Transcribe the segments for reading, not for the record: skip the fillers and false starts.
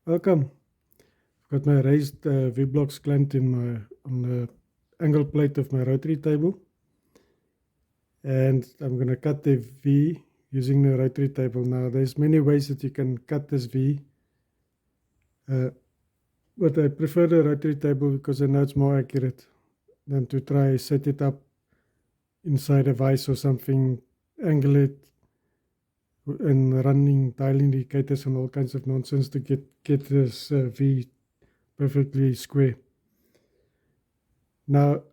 Welcome. I've got my raised V-blocks clamped on the angle plate of my rotary table, and I'm going to cut the V using the rotary table. Now there's many ways that you can cut this V, but I prefer the rotary table because I know it's more accurate than to try set it up inside a vise or something, angle it, and running dial indicators and all kinds of nonsense to get this V perfectly square. Now,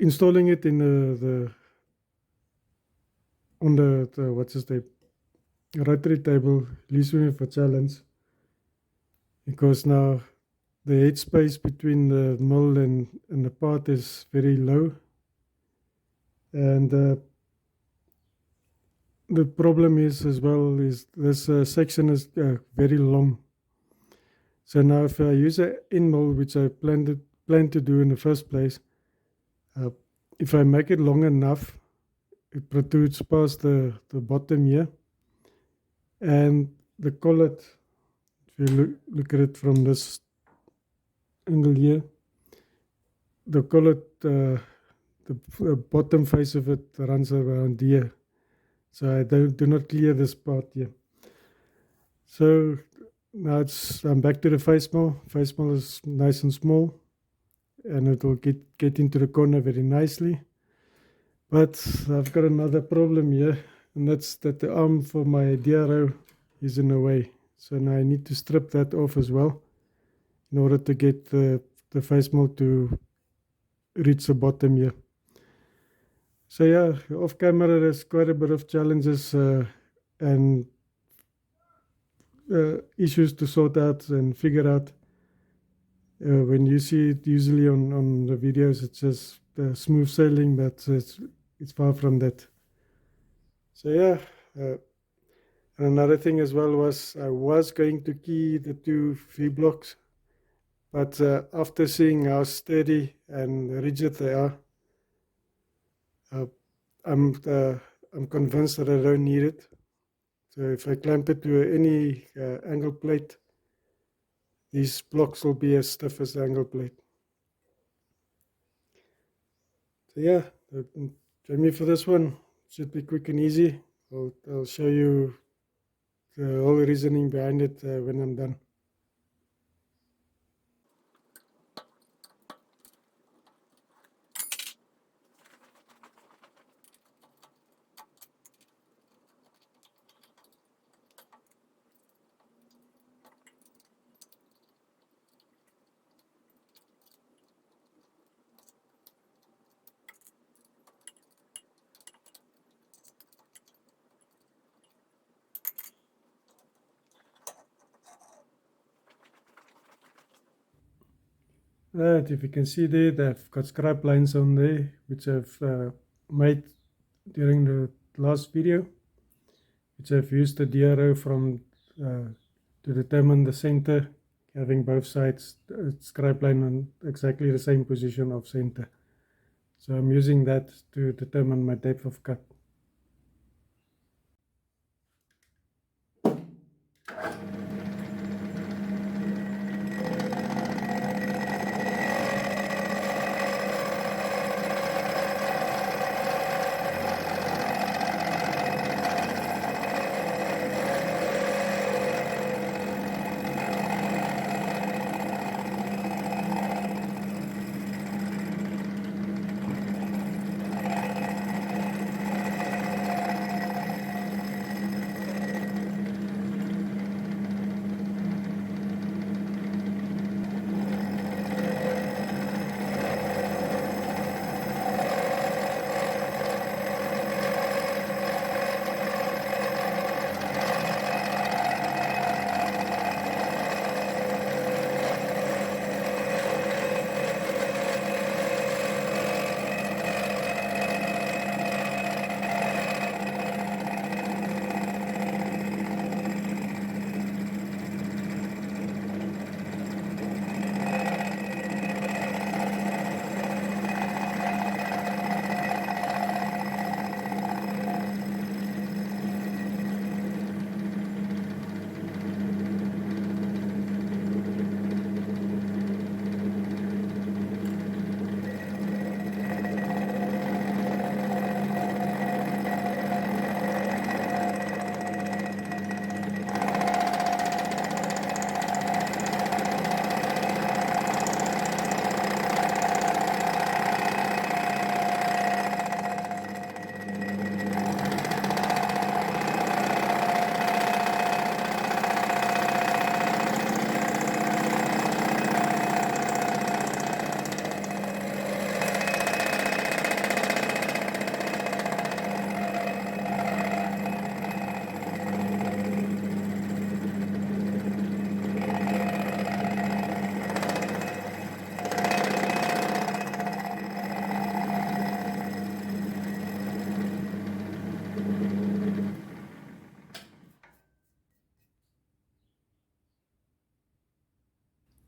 installing it in the what's his name, rotary table leaves me with a challenge, because now the headspace between the mill and the part is very low, and the problem is as well is this section is very long. So now if I use an end mill, which I planned to do in the first place, if I make it long enough, it protrudes past the bottom here, and the collet, if you look at it from this angle here, the collet, the bottom face of it runs around here, so I do not clear this part here. So now I'm back to the face mill. Face mill is nice and small, and it will get into the corner very nicely. But I've got another problem here, and that's that the arm for my DRO is in the way. So now I need to strip that off as well in order to get the face mill to reach the bottom here. So yeah, off camera there's quite a bit of challenges and issues to sort out and figure out. When you see it usually on the videos, it's just smooth sailing, but it's far from that. So yeah, and another thing as well was I was going to key the two V blocks, but after seeing how steady and rigid they are, I'm convinced that I don't need it. So if I clamp it to any angle plate, these blocks will be as stiff as the angle plate. So yeah, join me for this one. Should be quick and easy. I'll show you the whole reasoning behind it when I'm done. Right, if you can see there, they've got scrap lines on there, which I've made during the last video, which I've used the DRO from to determine the center, having both sides scrap line on exactly the same position of center. So I'm using that to determine my depth of cut.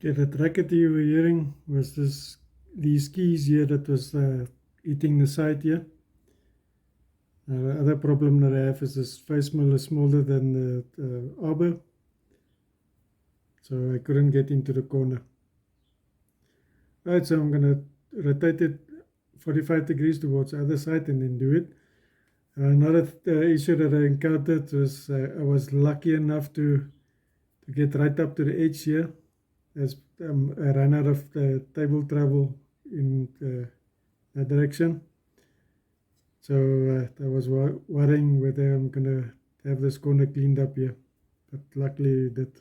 Okay, that racket you were hearing was these keys here that was eating the side here. The other problem that I have is this face mill is smaller than the arbor, so I couldn't get into the corner. Right, so I'm gonna rotate it 45 degrees towards the other side and then do it. Another issue that I encountered was I was lucky enough to get right up to the edge here, as I ran out of the table travel in that direction. So I was worrying whether I'm gonna have this corner cleaned up here, but luckily it did.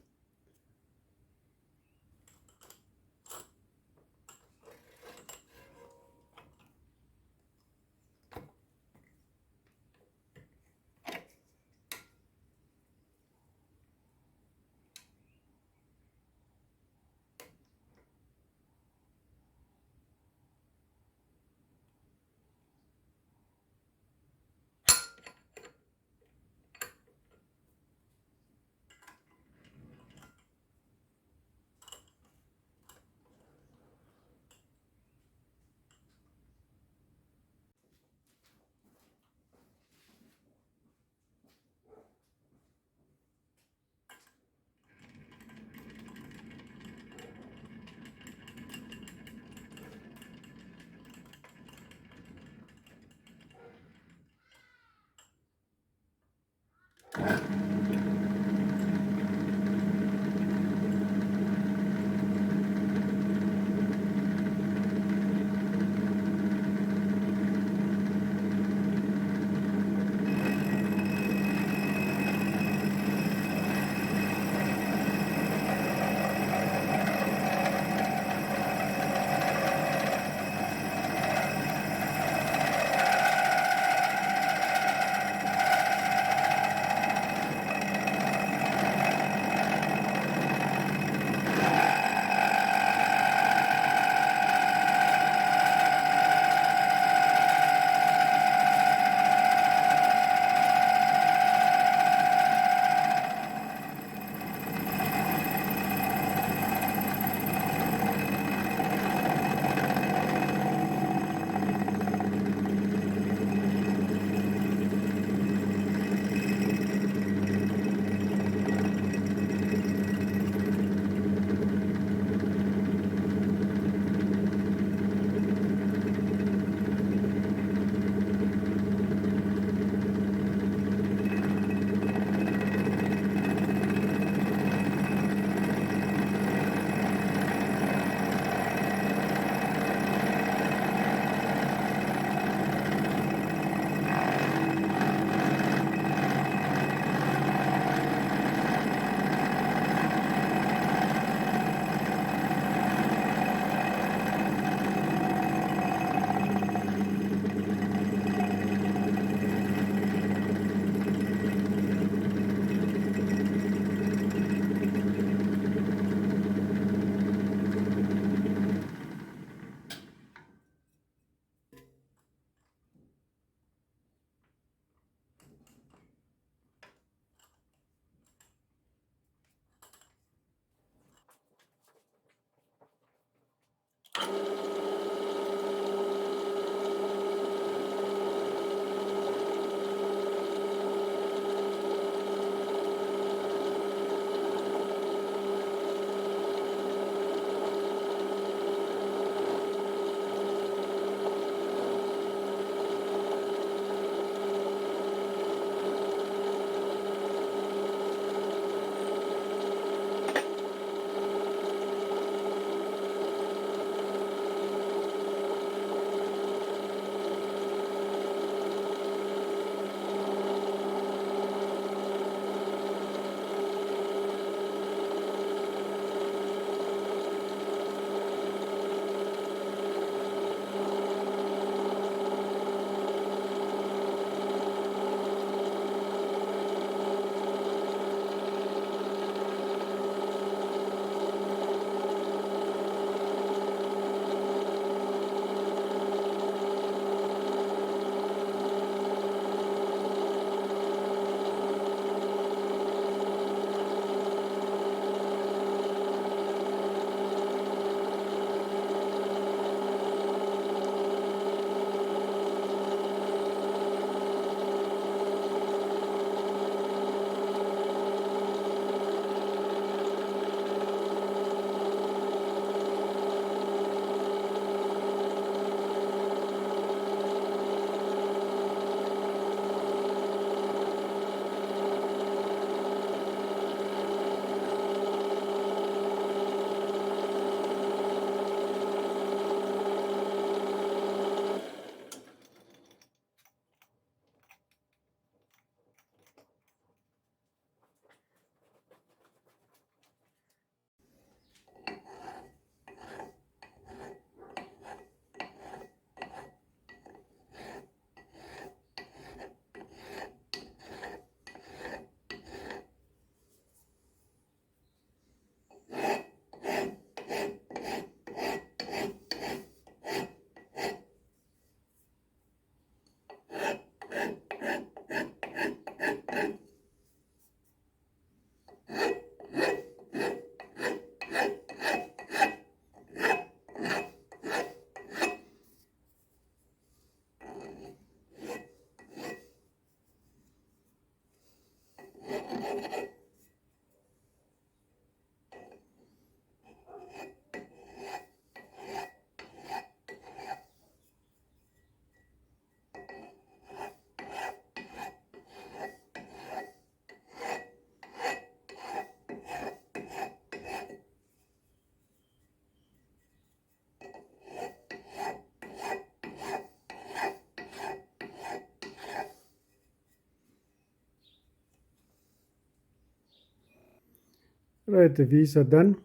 Right, the V's are done.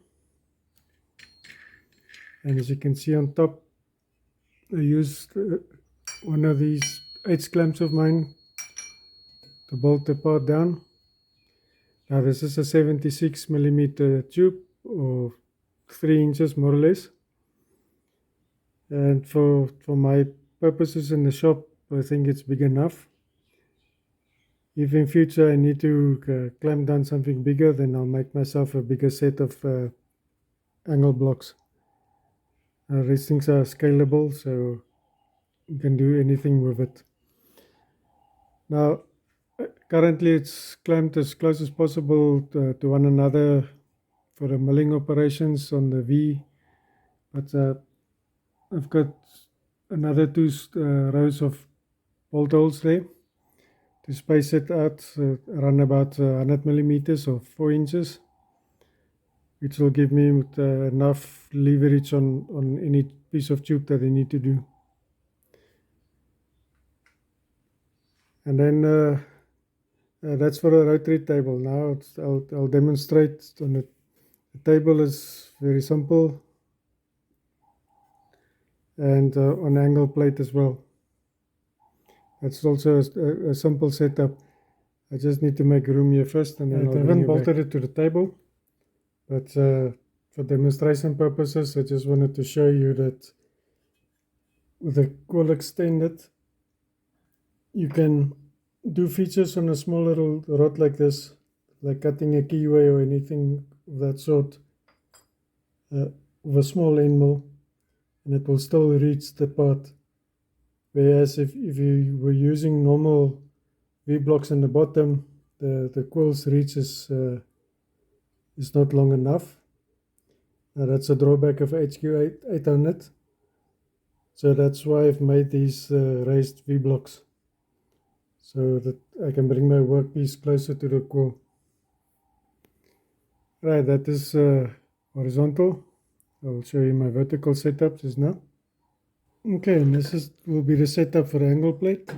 And as you can see on top, I used one of these H clamps of mine to bolt the part down. Now this is a 76mm tube, or 3 inches more or less. And for my purposes in the shop, I think it's big enough. If in future I need to clamp down something bigger, then I'll make myself a bigger set of angle blocks. These things are scalable, so you can do anything with it. Now, currently it's clamped as close as possible to one another for the milling operations on the V, but I've got another 2 rows of bolt holes there to space it out around about 100mm or 4 inches, which will give me enough leverage on any piece of tube that I need to do. And then that's for a rotary table. Now I'll demonstrate on it. The table is very simple, and on angle plate as well. That's also a simple setup. I just need to make room here first, and then I haven't bolted it to the table, but for demonstration purposes I just wanted to show you that with the coil extended you can do features on a small little rod like this, like cutting a keyway or anything of that sort, with a small end mill, and it will still reach the part. Whereas if you were using normal V-blocks in the bottom, the coil's reach is not long enough. Now that's a drawback of HQ800. So that's why I've made these raised V-blocks, so that I can bring my workpiece closer to the coil. Right, that is horizontal. I'll show you my vertical setup just now. Okay, and this will be the setup for the angle plate.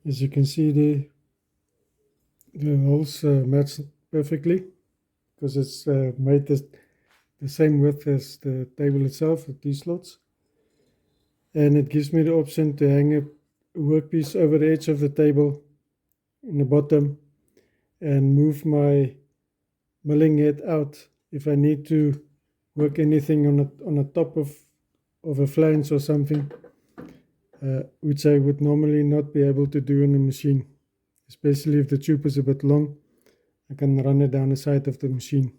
As you can see, the holes match perfectly because it's made the same width as the table itself with these slots. And it gives me the option to hang a workpiece over the edge of the table in the bottom and move my milling head out if I need to work anything on the top of a flange or something, which I would normally not be able to do in a machine, especially if the tube is a bit long. I can run it down the side of the machine.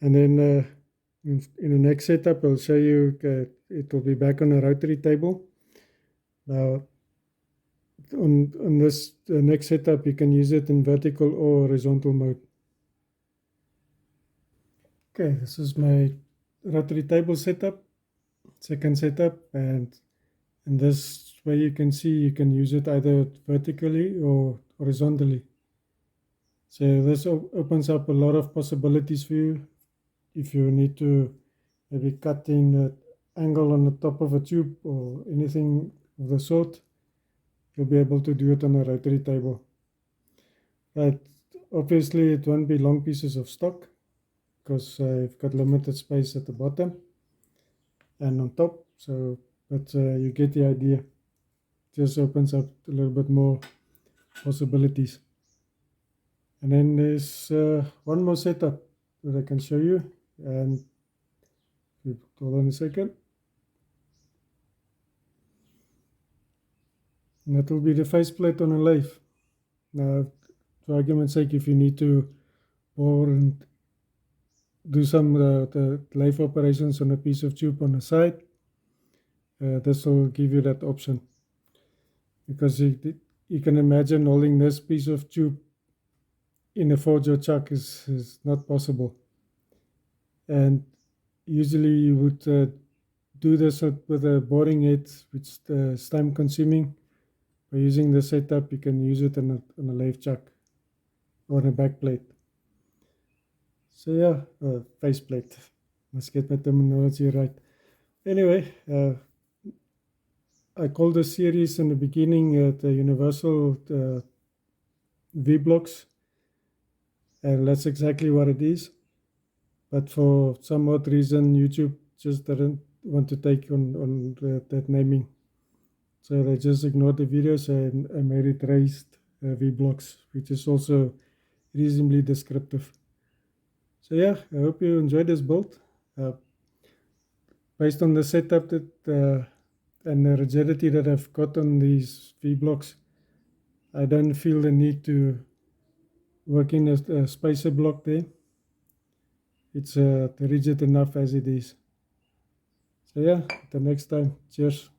And then in the next setup I'll show you, it will be back on a rotary table. Now on this next setup you can use it in vertical or horizontal mode. Okay, this is my rotary table setup, second setup, and in this way you can see you can use it either vertically or horizontally. So this opens up a lot of possibilities for you. If you need to maybe cut in the angle on the top of a tube or anything of the sort, you'll be able to do it on a rotary table. But obviously it won't be long pieces of stock because I've got limited space at the bottom and on top. So, but you get the idea. It just opens up a little bit more possibilities. And then there's one more setup that I can show you, and hold on a second. And that will be the faceplate on a lathe. Now, for argument's sake, if you need to bore and do some the lathe operations on a piece of tube on the side, this will give you that option. Because you can imagine holding this piece of tube in a forge or chuck is not possible. And usually you would do this with a boring head, which is time consuming. By using the setup, you can use it on a lathe chuck or on a back plate. So yeah, faceplate. Must get my terminology right. Anyway, I called this series in the beginning the Universal V-blocks. and that's exactly what it is. But for some odd reason, YouTube just didn't want to take on that naming. So they just ignored the videos and made it raised vlogs, which is also reasonably descriptive. So yeah, I hope you enjoyed this build. Uh, Based on the setup that and the rigidity that I've got on these vlogs, I don't feel the need to work in a spacer block there. It's rigid enough as it is. So yeah, the next time. Cheers.